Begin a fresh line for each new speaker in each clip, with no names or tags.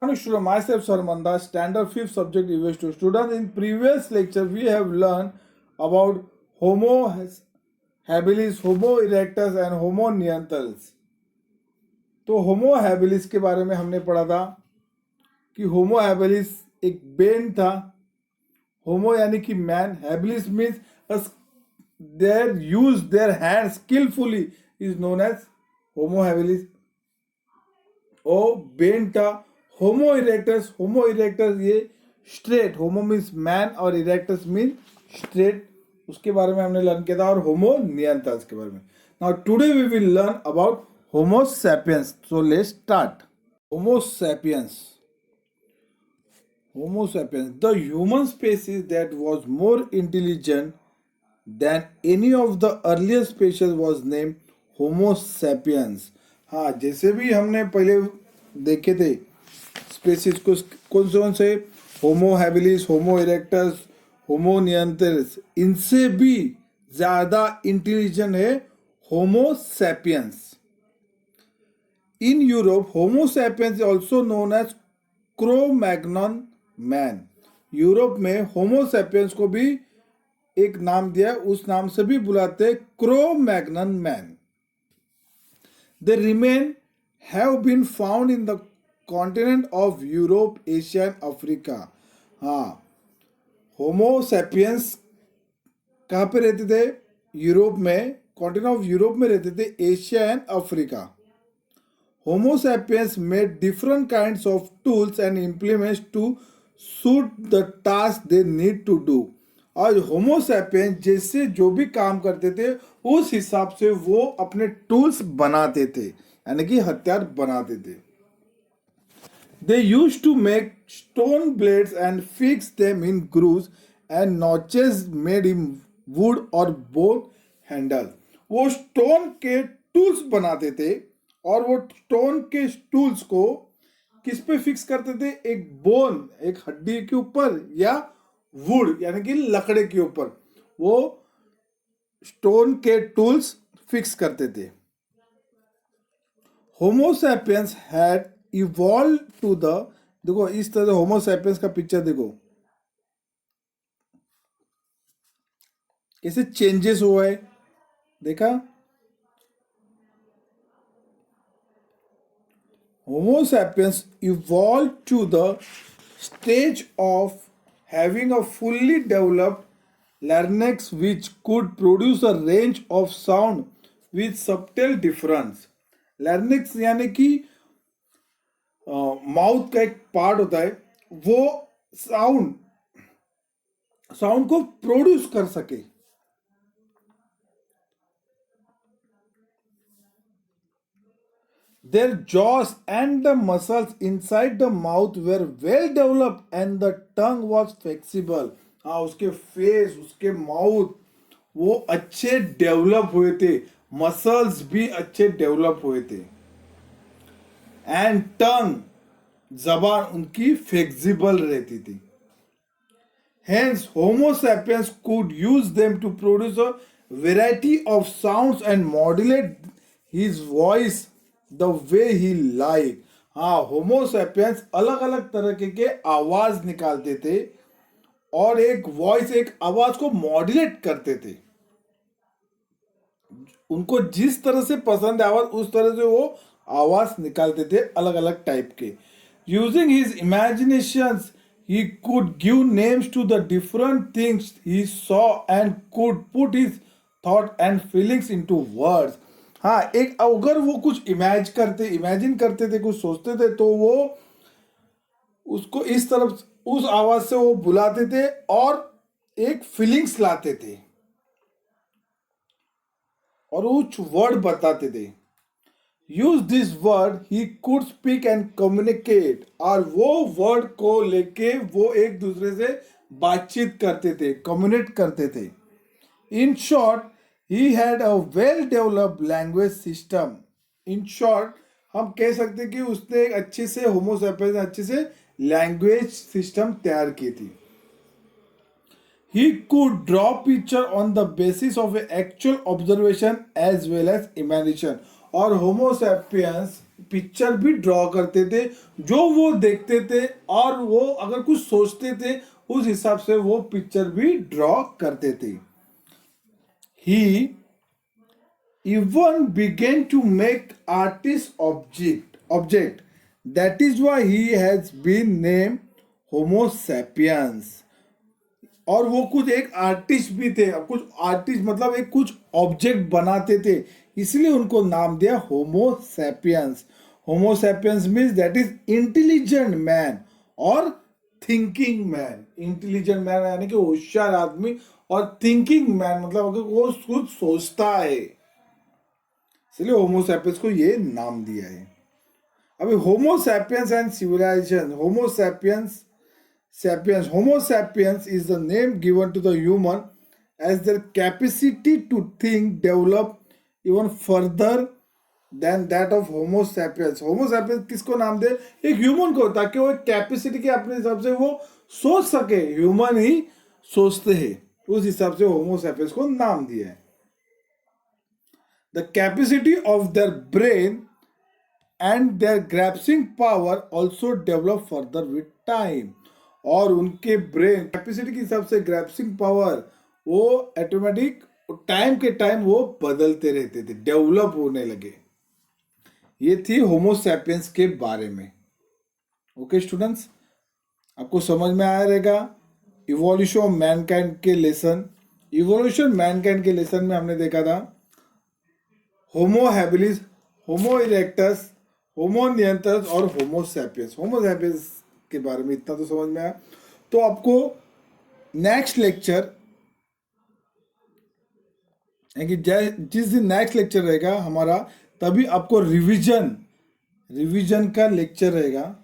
Morning student, myself Sarmanda, standard 5th subject English to students. In previous lecture, we have learned about Homo habilis, Homo erectus and Homo neanderthals. तो Homo habilis के बारे में हमने पढ़ा था कि Homo habilis एक Ben था. होमो यानी कि man, habilis means their use their hand skilfully is known as Homo habilis. ओ बेन था. होमो इरेक्टस ये स्ट्रेट, होमो मीन्स मैन और इरेक्टस मीन स्ट्रेट, उसके बारे में हमने लर्न किया था. और होमो नियंतर्स के बारे में. Now today we will learn about Homo sapiens. So let's start. Homo sapiens, the human species that was more intelligent than any of the earlier species was named Homo sapiens. हाँ, जैसे भी हमने पहले देखे थे स्पेसीज को, कौन से होमो हैबिलिस, होमो इरेक्टस, होमो नियंतर्स, इनसे भी ज्यादा इंटेलिजेंट है homo sapiens. In Europe homo sapiens also known as Cro-Magnon man. Europe में होमो सैपियंस को भी एक नाम दिया, उस नाम से भी बुलाते Cro-Magnon man. They remain have been found in the continent of Europe, Asia and Africa. हाँ, होमो सैपियंस कहाँ पे रहते थे? यूरोप में, कॉन्टिनेंट ऑफ यूरोप में रहते थे, Asia and Africa. Homo sapiens made different kinds of tools and implements to suit the task they need to do. और होमो सैपियंस जैसे जो भी काम करते थे उस हिसाब से वो अपने टूल्स बनाते थे, यानी कि हथियार बनाते थे. They used to make stone blades and fix them in grooves and notches made in wood or bone handle. वो स्टोन के टूल्स बनाते थे और वो स्टोन के टूल्स को किस पे फिक्स करते थे? एक बोन, एक हड्डी के ऊपर, या वुड यानी कि लकड़े के ऊपर वो स्टोन के टूल्स फिक्स करते थे. Homo sapiens had evolve to the, देखो इस तरह होमो सैपियंस का पिक्चर देखो कैसे चेंजेस हुआ है, देखा? Homo sapiens evolve to the stage of having a fully developed larynx which could produce a range of sound with subtle difference. larynx यानी कि माउथ का एक पार्ट होता है, वो साउंड को प्रोड्यूस कर सके. Their jaws and the muscles inside the mouth were well developed and the tongue was flexible. हाँ, उसके फेस, उसके माउथ वो अच्छे डेवलप हुए थे, मसल्स भी अच्छे डेवलप हुए थे. एंड टंग, जबान उनकी फ्लेक्सिबल रहती थी. Hence, Homo sapiens could use them to produce a variety of sounds and modulate his voice the way he liked. हाँ, होमो सैपियंस अलग अलग तरह के आवाज निकालते थे और एक वॉइस, एक आवाज को मॉड्यूलेट करते थे. उनको जिस तरह से पसंद है आवाज, उस तरह से वो आवाज निकालते थे, अलग अलग टाइप के. Using his imaginations he could give names to the different things he saw and could put his thought and feelings into words. हाँ, एक अगर वो कुछ इमेजिन करते थे, कुछ सोचते थे, तो वो उसको इस तरफ, उस आवाज से वो बुलाते थे और एक फीलिंग्स लाते थे और कुछ वर्ड बताते थे. Use this word he could speak and communicate. और वो वर्ड को लेके वो एक दूसरे से बातचीत करते थे, कम्युनिकेट करते थे. In short he had a well developed language system. In short हम कह सकते हैं कि उसने एक अच्छे से, होमो सैपियंस अच्छे से लैंग्वेज सिस्टम तैयार की थी. He could draw picture on the basis of a actual observation as well as imagination. और होमो सैपियंस पिक्चर भी ड्रॉ करते थे, जो वो देखते थे और वो अगर कुछ सोचते थे उस हिसाब से वो पिक्चर भी ड्रॉ करते थे. He even began to make artist object. That is why he has been named Homo sapiens. और वो कुछ एक आर्टिस्ट भी थे. अब कुछ आर्टिस्ट मतलब एक कुछ ऑब्जेक्ट बनाते थे, इसलिए उनको नाम दिया homo sapiens. Homo sapiens means that is intelligent man और थिंकिंग मैन. इंटेलिजेंट मैन यानी कि होशियार आदमी, और थिंकिंग मैन मतलब अगर वो कुछ सोचता है, इसलिए होमो सैपियंस को ये नाम दिया है. अभी homo sapiens and civilisation. Homo sapiens is the name given to the human as their capacity to think develop even further than that of Homo sapiens. Homo sapiens किसको नाम दे? एक ह्यूमन को, ताकि वो एक कैपेसिटी के अपने हिसाब से वो सोच सके. ह्यूमन ही सोचते हैं, उस हिसाब से होमो सैपियंस को नाम दिया है. The capacity of their brain and their grasping power also develop further with time. और उनके ब्रेन कैपेसिटी के हिसाब से ग्रैप्सिंग पावर वो ऑटोमेटिक टाइम के टाइम वो बदलते रहते थे, डेवलप होने लगे. ये थी होमो सैपियंस के बारे में. ओके स्टूडेंट्स, आपको समझ में आया रहेगा. इवोल्यूशन ऑफ मैनकाइंड के लेसन. इवोल्यूशन मैनकाइंड के लेसन में हमने देखा था होमो हैबिलिस, होमो इरेक्टस, होमो नियंत्रस और होमो सैपियंस. होमो सैपियंस के बारे में इतना तो समझ में आया. तो आपको नेक्स्ट लेक्चर है कि जिस दिन नेक्स्ट लेक्चर रहेगा हमारा, तभी आपको रिवीजन का लेक्चर रहेगा.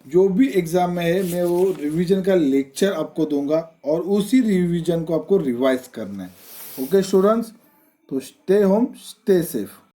जो भी एग्जाम में है मैं वो रिवीजन का लेक्चर आपको दूंगा और उसी रिवीजन को आपको रिवाइज करना है. ओके स्टूडेंट्स, तो स्टे होम, स्टे सेफ.